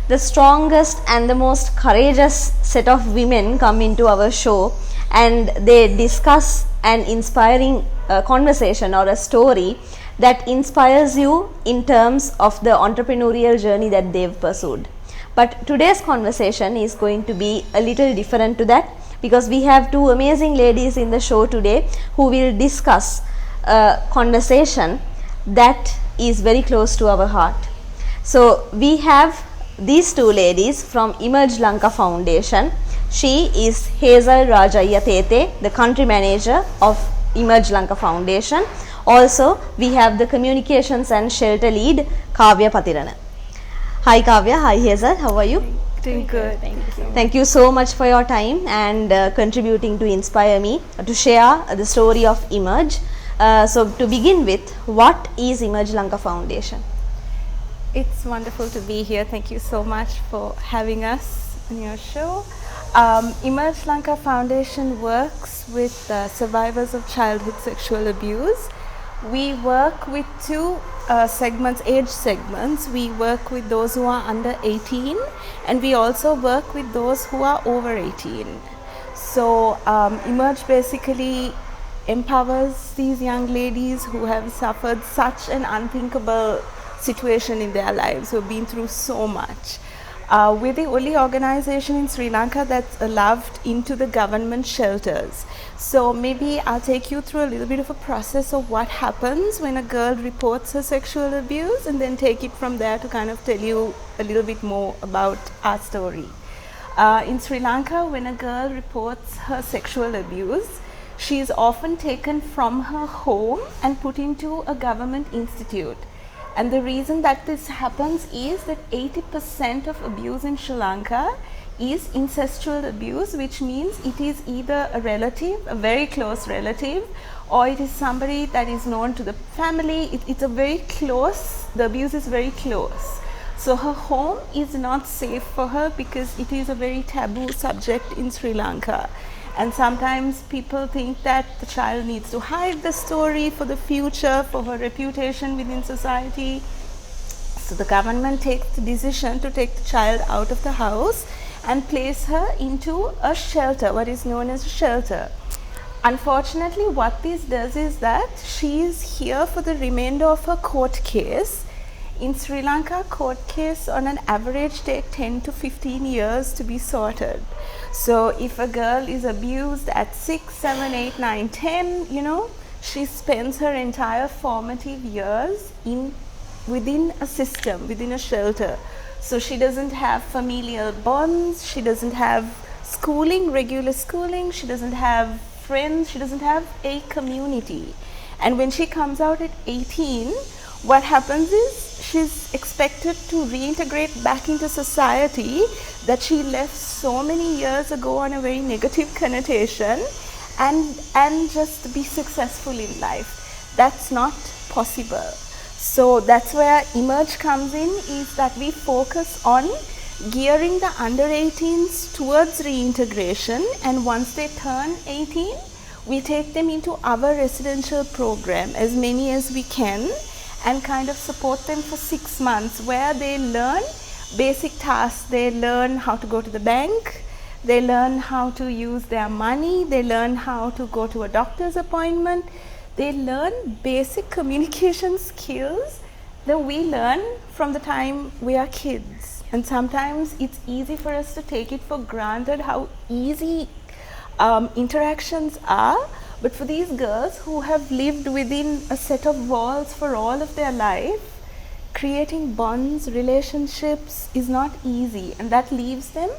the strongest and the most courageous set of women come into our show, and they discuss an inspiring conversation or a story that inspires you in terms of the entrepreneurial journey that they've pursued. But today's conversation is going to be a little different to that, because we have two amazing ladies in the show today who will discuss a conversation that is very close to our heart. So we have these two ladies from Emerge Lanka Foundation. She is Hazel Rajaya Tete, the country manager of Emerge Lanka Foundation. Also, we have the communications and shelter lead, Kavya Patirana. Hi Kavya, hi Hazel, how are you? Doing good. Thank you so much. Thank you so much for your time and contributing to inspire me to share the story of Emerge. So to begin with, what is Emerge Lanka Foundation? It's wonderful to be here. Thank you so much for having us on your show. Emerge Lanka Foundation works with survivors of childhood sexual abuse. We work with two age segments. We work with those who are under 18, and we also work with those who are over 18. So Emerge basically empowers these young ladies who have suffered such an unthinkable situation in their lives, who have been through so much. We're the only organization in Sri Lanka that's allowed into the government shelters. So maybe I'll take you through a little bit of a process of what happens when a girl reports her sexual abuse, and then take it from there to kind of tell you a little bit more about our story. In Sri Lanka, when a girl reports her sexual abuse, she is often taken from her home and put into a government institute. And the reason that this happens is that 80% of abuse in Sri Lanka is incestual abuse, which means it is either a relative, a very close relative, or it is somebody that is known to the family. It's a very close, the abuse is very close. So her home is not safe for her because it is a very taboo subject in Sri Lanka. And sometimes people think that the child needs to hide the story for the future, for her reputation within society. So the government takes the decision to take the child out of the house and place her into a shelter, what is known as a shelter. Unfortunately, what this does is that she is here for the remainder of her court case. In Sri Lanka, court case on an average take 10 to 15 years to be sorted. So if a girl is abused at 6, 7, 8, 9, 10, she spends her entire formative years within a system, within a shelter. So she doesn't have familial bonds, she doesn't have schooling, regular schooling, she doesn't have friends, she doesn't have a community. And when she comes out at 18, what happens is she's expected to reintegrate back into society that she left so many years ago on a very negative connotation, and just be successful in life. That's not possible. So that's where Emerge comes in, is that we focus on gearing the under 18s towards reintegration, and once they turn 18, we take them into our residential program, as many as we can, and kind of support them for 6 months, where they learn basic tasks. They learn how to go to the bank, they learn how to use their money, they learn how to go to a doctor's appointment, they learn basic communication skills that we learn from the time we are kids. And sometimes it's easy for us to take it for granted how easy interactions are. But for these girls who have lived within a set of walls for all of their life, creating bonds, relationships is not easy, and that leaves them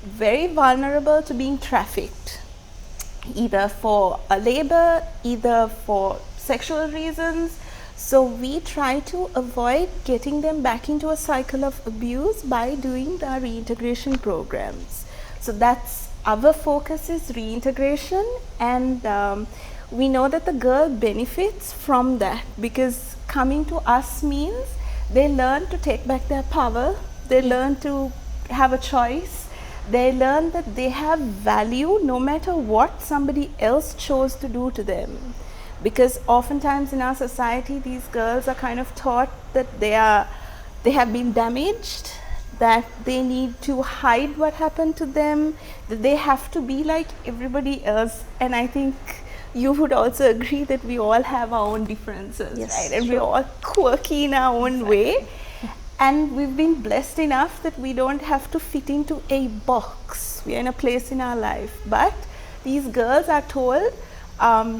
very vulnerable to being trafficked, either for labor, either for sexual reasons. So we try to avoid getting them back into a cycle of abuse by doing the reintegration programs. So that's our focus, is reintegration, and we know that the girl benefits from that, because coming to us means they learn to take back their power, they learn to have a choice, they learn that they have value no matter what somebody else chose to do to them. Because oftentimes in our society, these girls are kind of taught that they have been damaged, that they need to hide what happened to them, that they have to be like everybody else. And I think you would also agree that we all have our own differences, Yes, right? And we're all quirky in our own way. And we've been blessed enough that we don't have to fit into a box. We're in a place in our life. But these girls are told,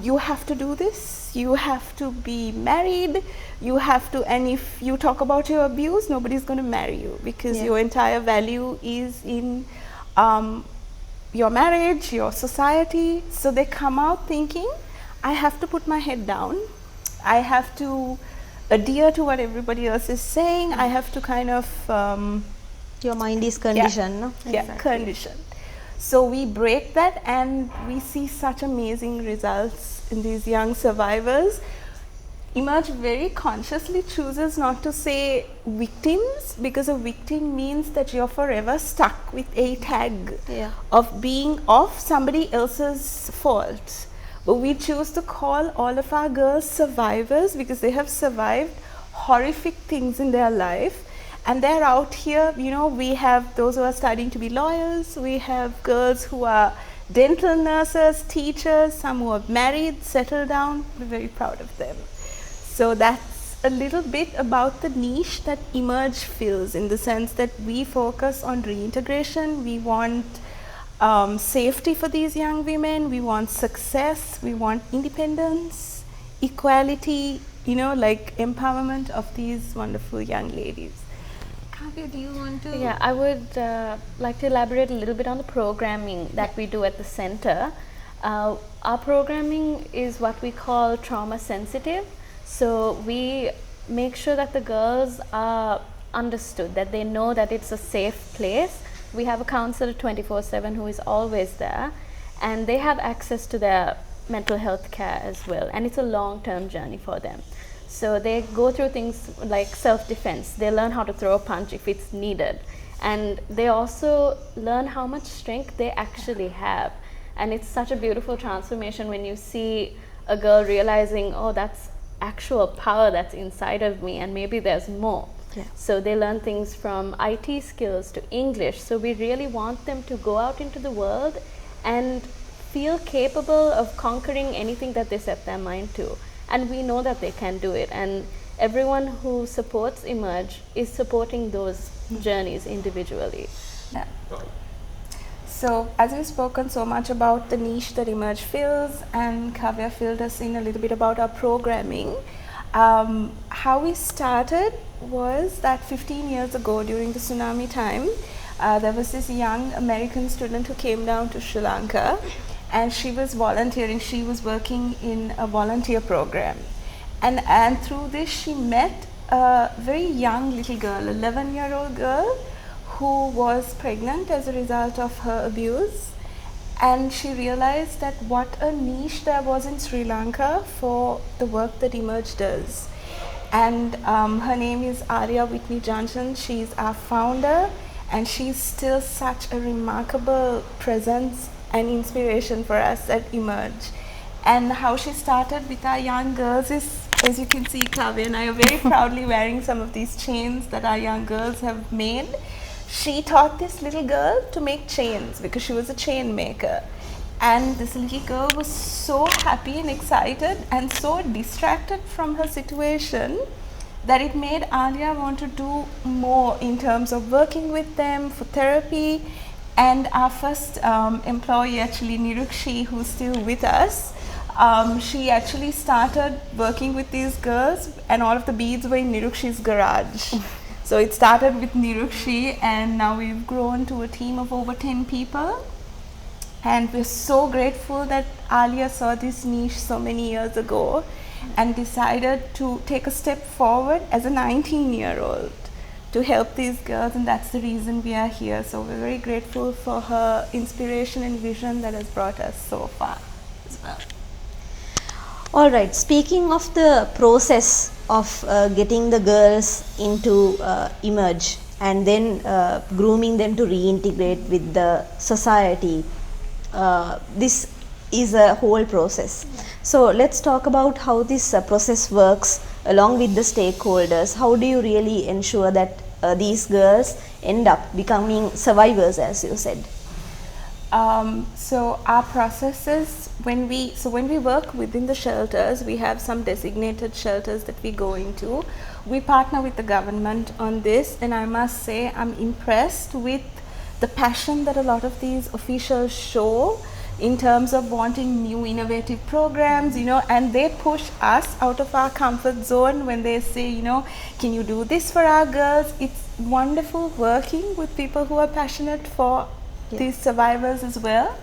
you have to do this, you have to be married, you have to, and if you talk about your abuse, nobody's going to marry you, because your entire value is in your marriage, your society. So they come out thinking, I have to put my head down, I have to adhere to what everybody else is saying, I have to kind of your mind is conditioned, no? conditioned. So we break that, and we see such amazing results in these young survivors. Emerge very consciously chooses not to say victims, because a victim means that you're forever stuck with a tag of being of somebody else's fault. But we choose to call all of our girls survivors, because they have survived horrific things in their life, and they're out here. You know, we have those who are studying to be lawyers, we have girls who are dental nurses, teachers, some who are married, settled down. We're very proud of them. So that's a little bit about the niche that Emerge fills, in the sense that we focus on reintegration. We want safety for these young women, we want success, we want independence, equality, you know, like empowerment of these wonderful young ladies. Kavya, do you want to? Yeah, I would like to elaborate a little bit on the programming that we do at the center. Our programming is what we call trauma sensitive. So we make sure that the girls are understood, that they know that it's a safe place. We have a counselor 24/7 who is always there, and they have access to their mental health care as well, and it's a long-term journey for them. So they go through things like self-defense. They learn how to throw a punch if it's needed, and they also learn how much strength they actually have. And it's such a beautiful transformation when you see a girl realizing, oh, that's actual power that's inside of me, and maybe there's more. So they learn things from IT skills to English. So we really want them to go out into the world and feel capable of conquering anything that they set their mind to. And we know that they can do it. And everyone who supports Emerge is supporting those journeys individually. Yeah. So as we've spoken so much about the niche that Emerge fills, and Kavya filled us in a little bit about our programming, how we started was that 15 years ago during the tsunami time, there was this young American student who came down to Sri Lanka, and she was volunteering. She was working in a volunteer program, and through this she met a very young little girl, 11-year-old girl, who was pregnant as a result of her abuse. And she realized that what a niche there was in Sri Lanka for the work that Emerge does. And her name is Arya Whitney Johnson. She's our founder, and she's still such a remarkable presence and inspiration for us at Emerge. And how she started with our young girls is, as you can see, Kavya and I are very proudly wearing some of these chains that our young girls have made. She taught this little girl to make chains because she was a chain maker. And this little girl was so happy and excited and so distracted from her situation that it made Alia want to do more in terms of working with them for therapy. And our first employee, actually Nirukshi, who's still with us, she actually started working with these girls, and all of the beads were in Nirukshi's garage. So it started with Nirukshi, and now we've grown to a team of over 10 people. And we're so grateful that Alia saw this niche so many years ago and decided to take a step forward as a 19-year-old to help these girls, and that's the reason we are here. So we're very grateful for her inspiration and vision that has brought us so far as well. All right, speaking of the process of getting the girls into Emerge and then grooming them to reintegrate with the society, this is a whole process. So let's talk about how this process works along with the stakeholders. How do you really ensure that these girls end up becoming survivors, as you said? So our processes, when we work within the shelters, we have some designated shelters that we go into. We partner with the government on this, and I must say I'm impressed with the passion that a lot of these officials show in terms of wanting new innovative programs, and they push us out of our comfort zone when they say, can you do this for our girls? It's wonderful working with people who are passionate for these survivors as well.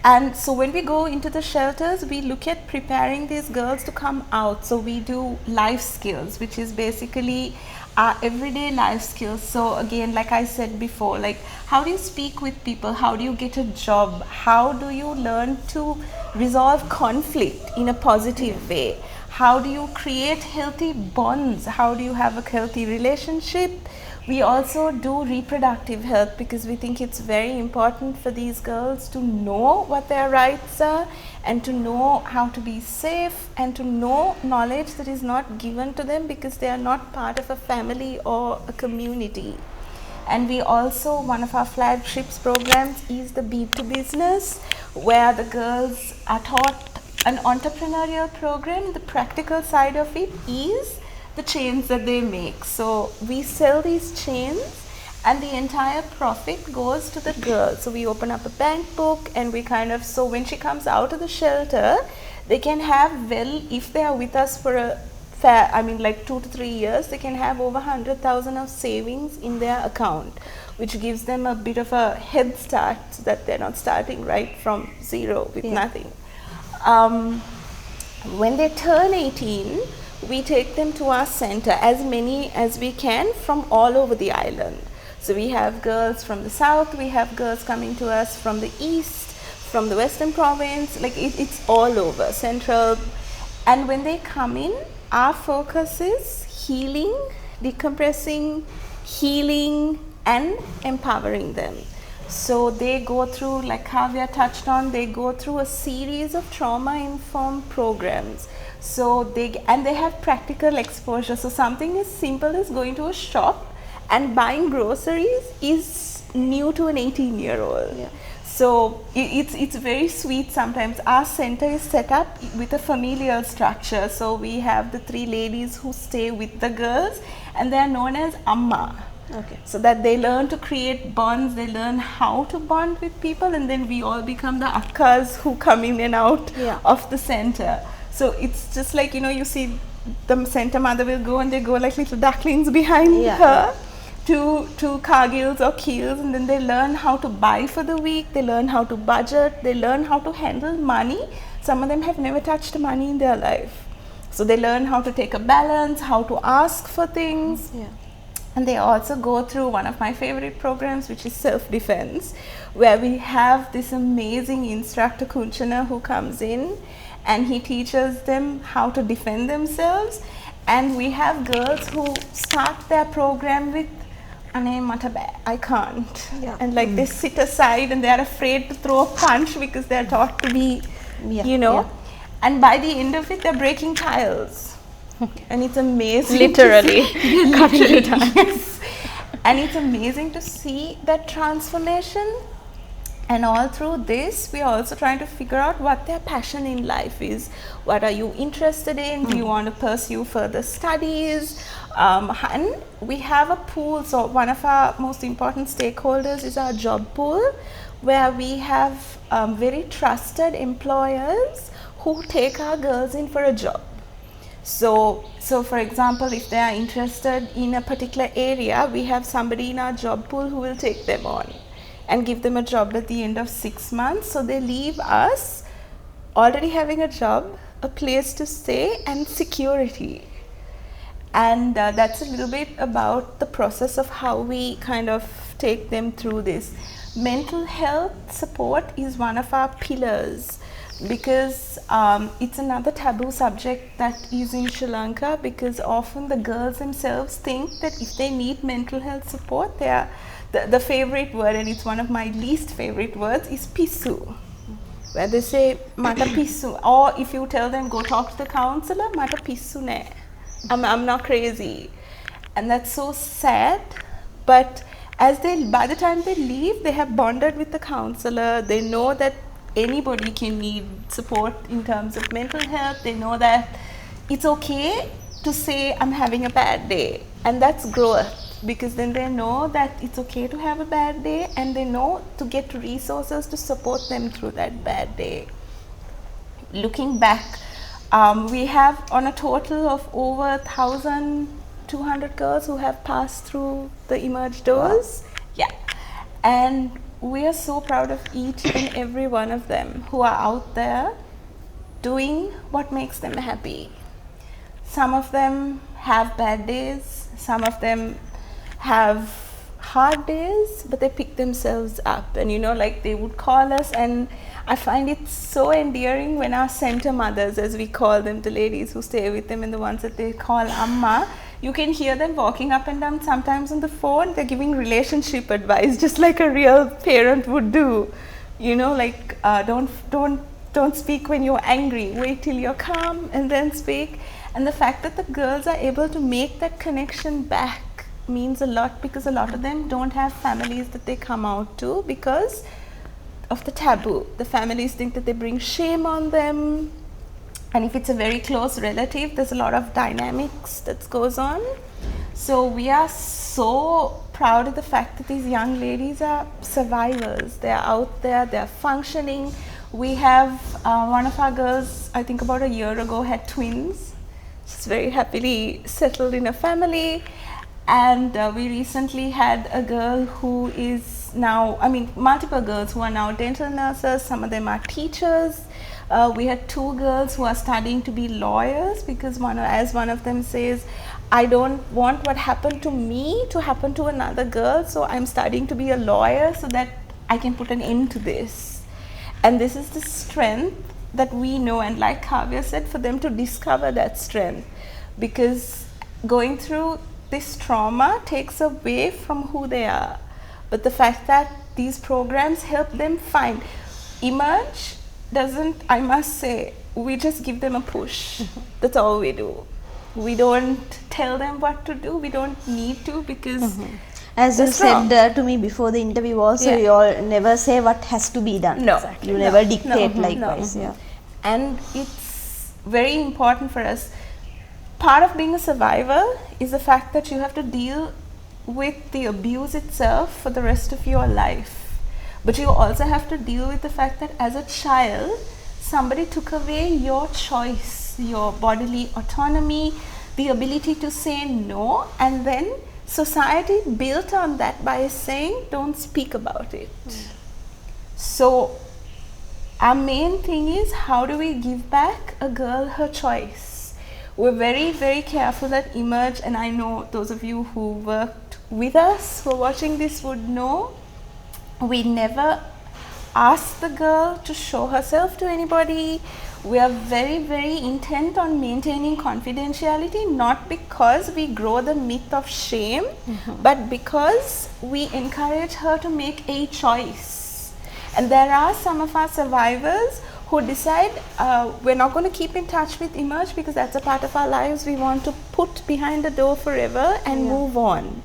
And so when we go into the shelters, we look at preparing these girls to come out. So we do life skills, which is basically our everyday life skills. So again, like I said before, like how do you speak with people? How do you get a job? How do you learn to resolve conflict in a positive way? How do you create healthy bonds? How do you have a healthy relationship? We also do reproductive health because we think it's very important for these girls to know what their rights are and to know how to be safe and to know knowledge that is not given to them because they are not part of a family or a community. And we also, one of our flagships programs is the Beat to Business, where the girls are taught an entrepreneurial program. The practical side of it is the chains that they make. So we sell these chains and the entire profit goes to the girl. So we open up a bank book and we so when she comes out of the shelter, they can have, if they are with us for like 2 to 3 years, they can have over 100,000 of savings in their account, which gives them a bit of a head start so that they're not starting right from zero with nothing. When they turn 18, we take them to our center, as many as we can from all over the island. So we have girls from the south, we have girls coming to us from the east, from the western province, like it's all over, central. And when they come in, our focus is healing, decompressing, healing, and empowering them. So they go through, like Kavya touched on, they go through a series of trauma-informed programs. So they have practical exposure. So something as simple as going to a shop and buying groceries is new to an 18-year-old. Yeah. So it's very sweet sometimes. Our center is set up with a familial structure. So we have the 3 ladies who stay with the girls and they are known as Amma. Okay. So that they learn to create bonds, they learn how to bond with people, and then we all become the akkas who come in and out of the center. So it's just like, you see the center mother will go and they go like little ducklings behind her to Cargills or Keels, and then they learn how to buy for the week, they learn how to budget, they learn how to handle money. Some of them have never touched money in their life. So they learn how to take a balance, how to ask for things. Yeah. And they also go through one of my favorite programs, which is self-defense, where we have this amazing instructor, Kunchana, who comes in and he teaches them how to defend themselves. And we have girls who start their program with, I can't. Yeah. And like they sit aside and they're afraid to throw a punch because they're taught to be, And by the end of it, they're breaking tiles. And it's amazing. Literally. Yes. And it's amazing to see that transformation. And all through this, we are also trying to figure out what their passion in life is. What are you interested in? Do you want to pursue further studies? And we have a pool. So one of our most important stakeholders is our job pool, where we have very trusted employers who take our girls in for a job. So for example, if they are interested in a particular area, we have somebody in our job pool who will take them on and give them a job at the end of 6 months. So they leave us already having a job, a place to stay, and security. And that's a little bit about the process of how we kind of take them through this. Mental health support is one of our pillars, because it's another taboo subject that is in Sri Lanka, because often the girls themselves think that if they need mental health support, they are the favorite word, and it's one of my least favorite words, is pissu, where they say mata pissu, or if you tell them go talk to the counselor, mata pissu ne, I'm not crazy. and that's so sad. But by the time they leave, they have bonded with the counselor. They know that anybody can need support in terms of mental health. They know that it's okay to say I'm having a bad day, and that's growth, because then they know that it's okay to have a bad day, and they know to get resources to support them through that bad day. Looking back, we have on a total of over 1,200 girls who have passed through the Emerge doors. Wow. Yeah, and we are so proud of each and every one of them who are out there doing what makes them happy. Some of them have bad days, some of them have hard days, but they pick themselves up, and like they would call us, and I find it so endearing when our center mothers, as we call them, the ladies who stay with them and the ones that they call Amma, you can hear them walking up and down sometimes on the phone. They're giving relationship advice just like a real parent would do. Like don't speak when you're angry, wait till you're calm and then speak. And the fact that the girls are able to make that connection back means a lot, because a lot of them don't have families that they come out to because of the taboo. The families think that they bring shame on them, and if it's a very close relative, there's a lot of dynamics that goes on. So we are so proud of the fact that these young ladies are survivors. They're out there, they're functioning. We have one of our girls, I think about a year ago, had twins. She's very happily settled in a family. And we recently had a girl who is now, multiple girls who are now dental nurses. Some of them are teachers. We had 2 girls who are studying to be lawyers, because as one of them says, I don't want what happened to me to happen to another girl, so I'm studying to be a lawyer so that I can put an end to this. And this is the strength that we know, and like Kavya said, for them to discover that strength, because going through this trauma takes away from who they are. But the fact that these programs help them find. Emerge doesn't, I must say, we just give them a push. That's all we do. We don't tell them what to do. We don't need to, because as you said to me before the interview also, you all never say what has to be done. No. Exactly. You never dictate likewise. Yeah. And it's very important for us. Part of being a survivor is the fact that you have to deal with the abuse itself for the rest of your life. But you also have to deal with the fact that as a child, somebody took away your choice, your bodily autonomy, the ability to say no, and then society built on that by saying, don't speak about it. So our main thing is, how do we give back a girl her choice? We're very, very careful at Emerge, and I know those of you who worked with us who are watching this would know, we never ask the girl to show herself to anybody. We are very, very intent on maintaining confidentiality, not because we grow the myth of shame, but because we encourage her to make a choice. And there are some of our survivors who decide we're not going to keep in touch with Emerge because that's a part of our lives we want to put behind the door forever and move on.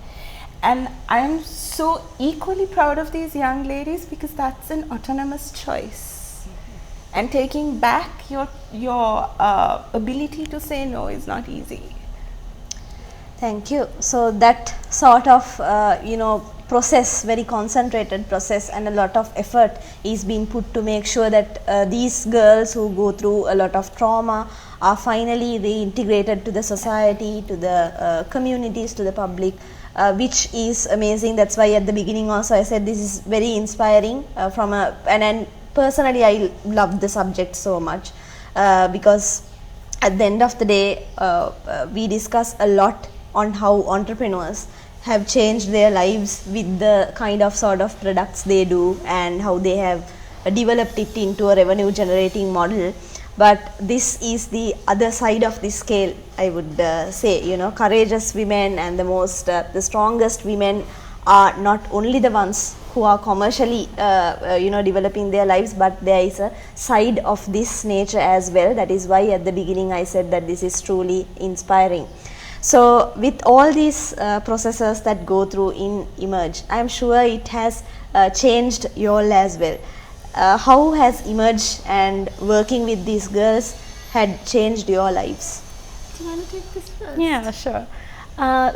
And I am so equally proud of these young ladies, because that's an autonomous choice. And taking back your ability to say no is not easy. Thank you. So that sort of process, very concentrated process, and a lot of effort is being put to make sure that these girls who go through a lot of trauma are finally reintegrated to the society, to the communities, to the public, which is amazing. That's why at the beginning also I said this is very inspiring and personally I love the subject so much, because at the end of the day we discuss a lot on how entrepreneurs have changed their lives with the kind of sort of products they do, and how they have developed it into a revenue generating model. But this is the other side of the scale, I would say. Courageous women and the strongest women are not only the ones who are commercially developing their lives, but there is a side of this nature as well. That is why at the beginning I said that this is truly inspiring. So with all these processes that go through in Emerge, I am sure it has changed you all as well. How has Emerge and working with these girls had changed your lives? Do you want to take this first? Yeah, sure.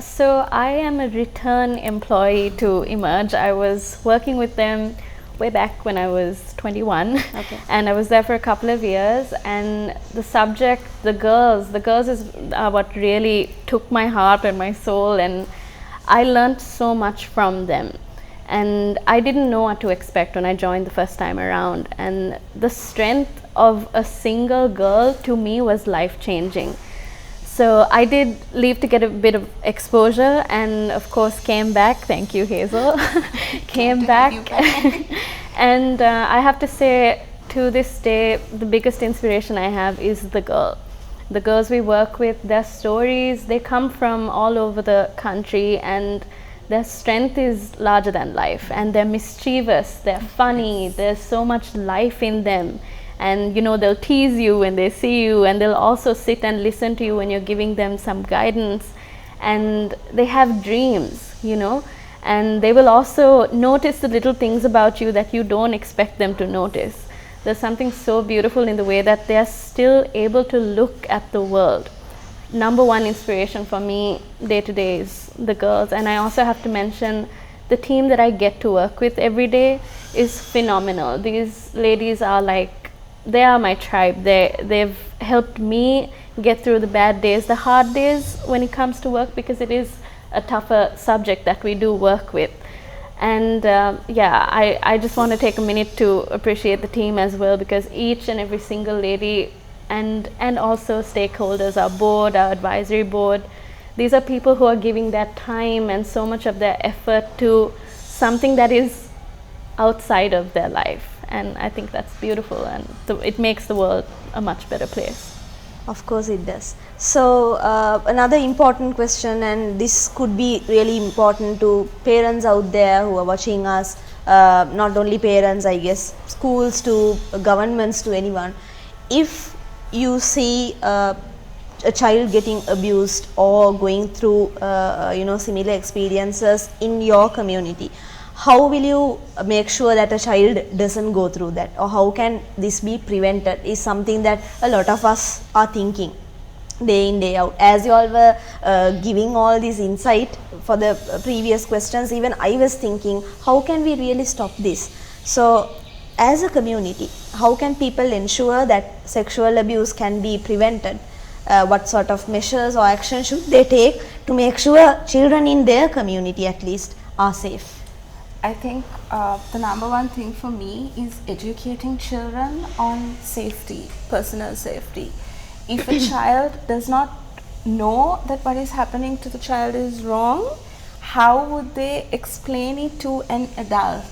So I am a return employee to Emerge. I was working with them way back when I was 21. Okay. And I was there for a couple of years, and the subject, the girls is what really took my heart and my soul, and I learned so much from them. And I didn't know what to expect when I joined the first time around, and the strength of a single girl to me was life-changing. So I did leave to get a bit of exposure, and of course came back. Thank you, Hazel. Came back. And I have to say, to this day, the biggest inspiration I have is the girl. The girls we work with, their stories, they come from all over the country, and their strength is larger than life, and they're mischievous, they're funny, there's so much life in them. And you know, they'll tease you when they see you, and they'll also sit and listen to you when you're giving them some guidance. And they have dreams, you know, and they will also notice the little things about you that you don't expect them to notice. There's something so beautiful in the way that they're still able to look at the world. Number one inspiration for me day to day is the girls. And I also have to mention the team that I get to work with every day is phenomenal. These ladies are like, they are my tribe. They've helped me get through the bad days, the hard days when it comes to work, because it is a tougher subject that we do work with. And yeah, I just want to take a minute to appreciate the team as well, because each and every single lady and also stakeholders, our board, our advisory board, these are people who are giving their time and so much of their effort to something that is outside of their life. And I think that's beautiful, and it makes the world a much better place. Of course it does. So another important question, and this could be really important to parents out there who are watching us, not only parents, I guess, schools to governments to anyone. If you see a child getting abused or going through you know, similar experiences in your community, how will you make sure that a child doesn't go through that, or how can this be prevented, is something that a lot of us are thinking day in day out. As you all were giving all this insight for the previous questions, even I was thinking, how can we really stop this? So as a community, how can people ensure that sexual abuse can be prevented? What sort of measures or action should they take to make sure children in their community at least are safe? I think the number one thing for me is educating children on safety, personal safety. If a child does not know that what is happening to the child is wrong, how would they explain it to an adult?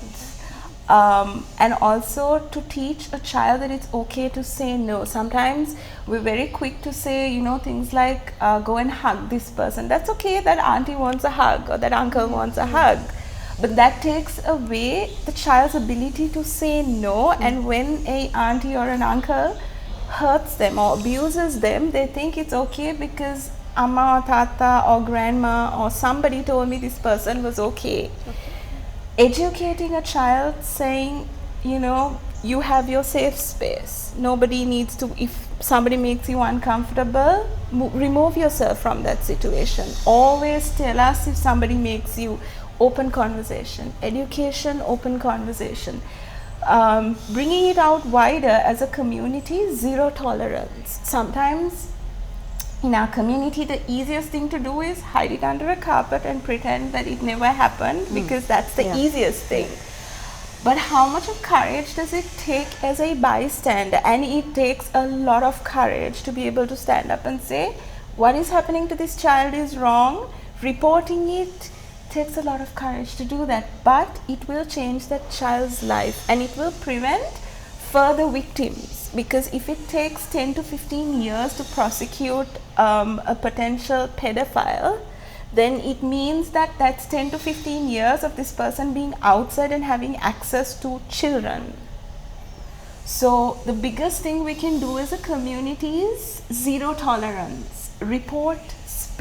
And also to teach a child that it's okay to say no. Sometimes we're very quick to say, you know, things like go and hug this person. That's okay that auntie wants a hug or that uncle wants a hug. But that takes away the child's ability to say no, and when a auntie or an uncle hurts them or abuses them, they think it's okay because amma or tata or grandma or somebody told me this person was okay. Educating a child, saying, you know, you have your safe space. Nobody needs to, if somebody makes you uncomfortable, remove yourself from that situation. Always tell us if somebody makes you. Open conversation, education, open conversation. Bringing it out wider as a community, zero tolerance. Sometimes in our community, the easiest thing to do is hide it under a carpet and pretend that it never happened, because that's the easiest thing. But how much of courage does it take as a bystander? And it takes a lot of courage to be able to stand up and say, what is happening to this child is wrong. Reporting it takes a lot of courage to do that, but it will change that child's life, and it will prevent further victims. Because if it takes 10 to 15 years to prosecute a potential pedophile, then it means that that's 10 to 15 years of this person being outside and having access to children. So the biggest thing we can do as a community is zero tolerance. Report,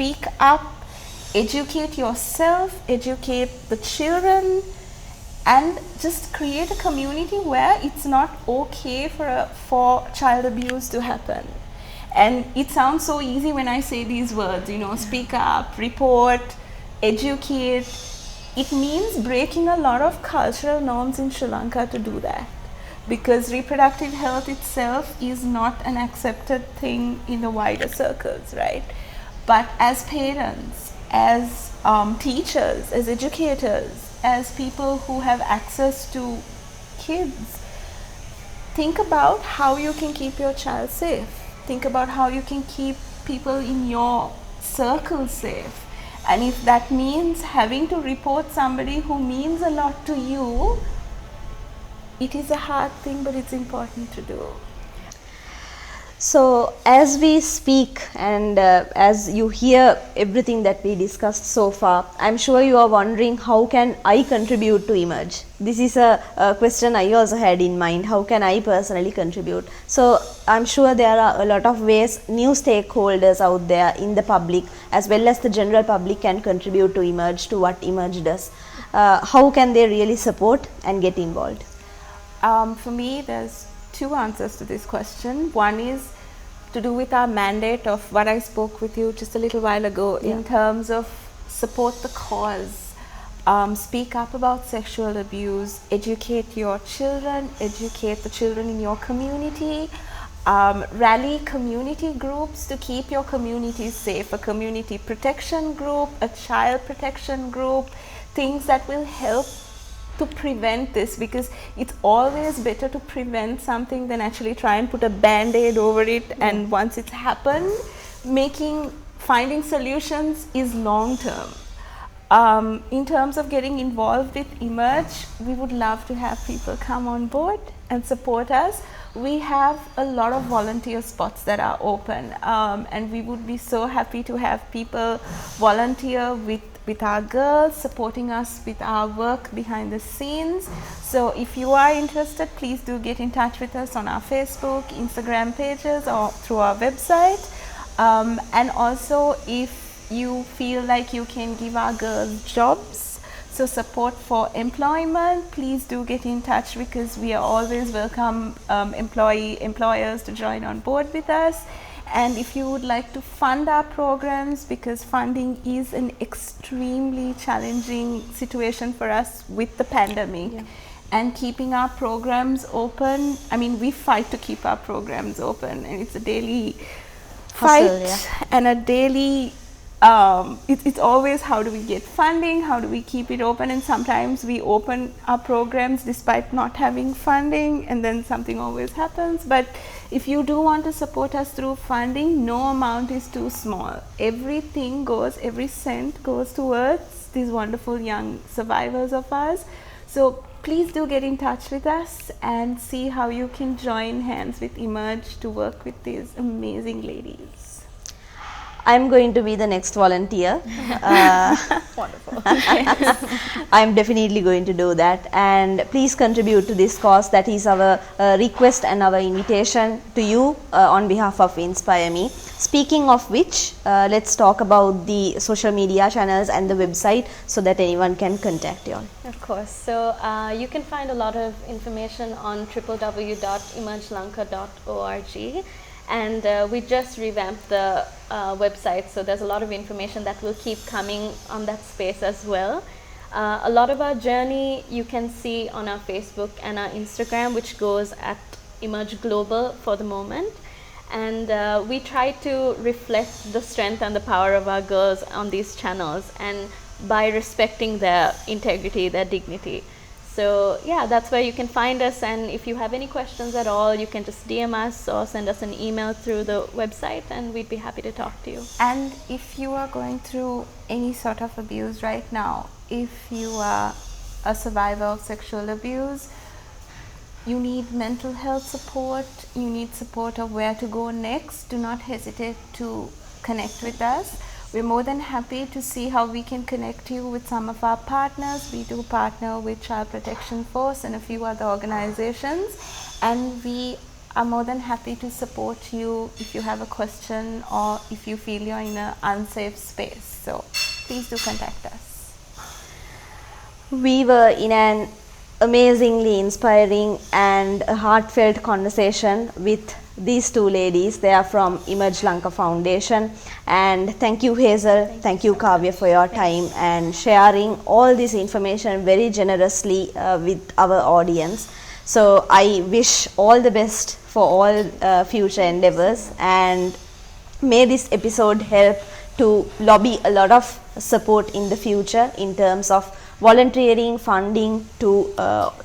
speak up, educate yourself, educate the children, and just create a community where it's not okay for child abuse to happen. And it sounds so easy when I say these words, you know, speak up, report, educate. It means breaking a lot of cultural norms in Sri Lanka to do that, because reproductive health itself is not an accepted thing in the wider circles, right? But as parents, as teachers, as educators, as people who have access to kids, think about how you can keep your child safe. Think about how you can keep people in your circle safe. And if that means having to report somebody who means a lot to you, it is a hard thing, but it's important to do. So as we speak and as you hear everything that we discussed so far, I'm sure you are wondering, how can I contribute to Emerge? This is a question I also had in mind. How can I personally contribute? So I'm sure there are a lot of ways new stakeholders out there in the public as well as the general public can contribute to Emerge, to what Emerge does. How can they really support and get involved? For me, there's two answers to this question. One is to do with our mandate of what I spoke with you just a little while ago, in terms of support the cause, speak up about sexual abuse, educate your children, educate the children in your community, rally community groups to keep your community safe, a community protection group, a child protection group, things that will help to prevent this, because it's always better to prevent something than actually try and put a band-aid over it. And once it's happened, finding solutions is long term. In terms of getting involved with Emerge, we would love to have people come on board and support us. We have a lot of volunteer spots that are open, and we would be so happy to have people volunteer with our girls, supporting us with our work behind the scenes. So if you are interested, please do get in touch with us on our Facebook, Instagram pages, or through our website. And also, if you feel like you can give our girls jobs, so support for employment, please do get in touch, because we are always welcome employers to join on board with us. And if you would like to fund our programs, because funding is an extremely challenging situation for us with the pandemic, and keeping our programs open, I mean, we fight to keep our programs open, and it's a daily fight and a daily it's always, how do we get funding, how do we keep it open? And sometimes we open our programs despite not having funding, and then something always happens. But if you do want to support us through funding, no amount is too small. Every cent goes towards these wonderful young survivors of ours. So please do get in touch with us and see how you can join hands with Emerge to work with these amazing ladies. I'm going to be the next volunteer. Wonderful. I'm definitely going to do that, and please contribute to this cause. That is our request and our invitation to you on behalf of Inspire Me. Speaking of which, let's talk about the social media channels and the website so that anyone can contact you all. Of course. So you can find a lot of information on www.emergelanka.org. And we just revamped the website, so there's a lot of information that will keep coming on that space as well. A lot of our journey you can see on our Facebook and our Instagram, which goes at Emerge Global for the moment. And we try to reflect the strength and the power of our girls on these channels, and by respecting their integrity, their dignity. So yeah, that's where you can find us, and if you have any questions at all, you can just DM us or send us an email through the website, and we'd be happy to talk to you. And if you are going through any sort of abuse right now, if you are a survivor of sexual abuse, you need mental health support, you need support of where to go next, do not hesitate to connect with us. We're more than happy to see how we can connect you with some of our partners. We do partner with Child Protection Force and a few other organizations, and we are more than happy to support you if you have a question or if you feel you're in an unsafe space. So please do contact us. We were in an amazingly inspiring and a heartfelt conversation with these two ladies. They are from Emerge Lanka Foundation, and thank you Hazel, thank you Kavya for your time and sharing all this information very generously with our audience. So I wish all the best for all future endeavors, and may this episode help to lobby a lot of support in the future in terms of volunteering, funding, to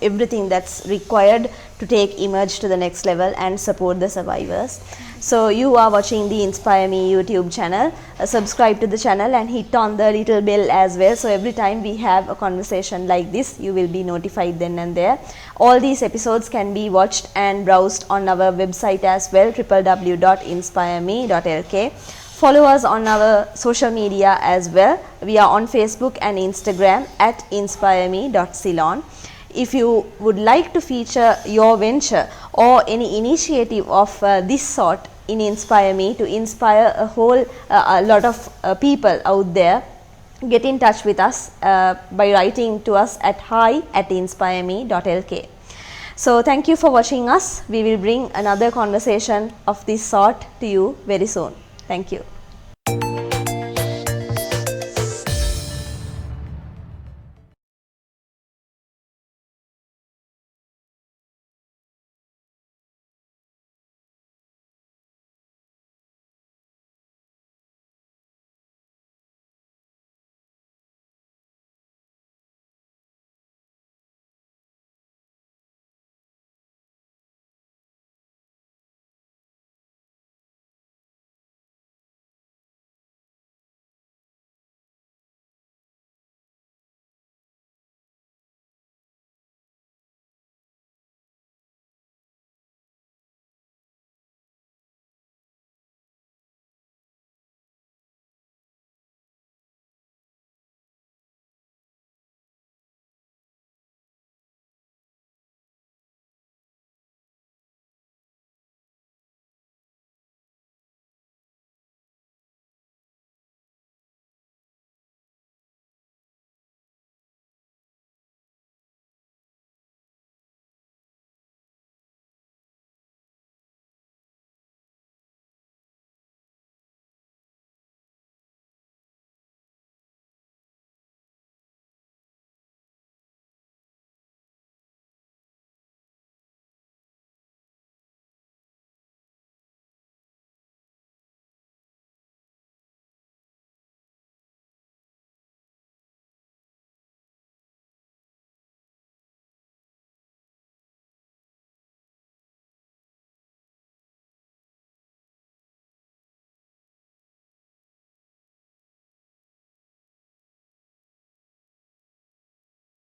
everything that's required to take Emerge to the next level and support the survivors. So you are watching the Inspire Me YouTube channel. Subscribe to the channel and hit on the little bell as well, so every time we have a conversation like this, you will be notified then and there. All these episodes can be watched and browsed on our website as well, www.inspireme.lk. Follow us on our social media as well. We are on Facebook and Instagram at inspireme.ceylon. If you would like to feature your venture or any initiative of this sort in Inspire Me to inspire a lot of people out there, get in touch with us by writing to us at hi@inspireme.lk. So thank you for watching us. We will bring another conversation of this sort to you very soon. Thank you.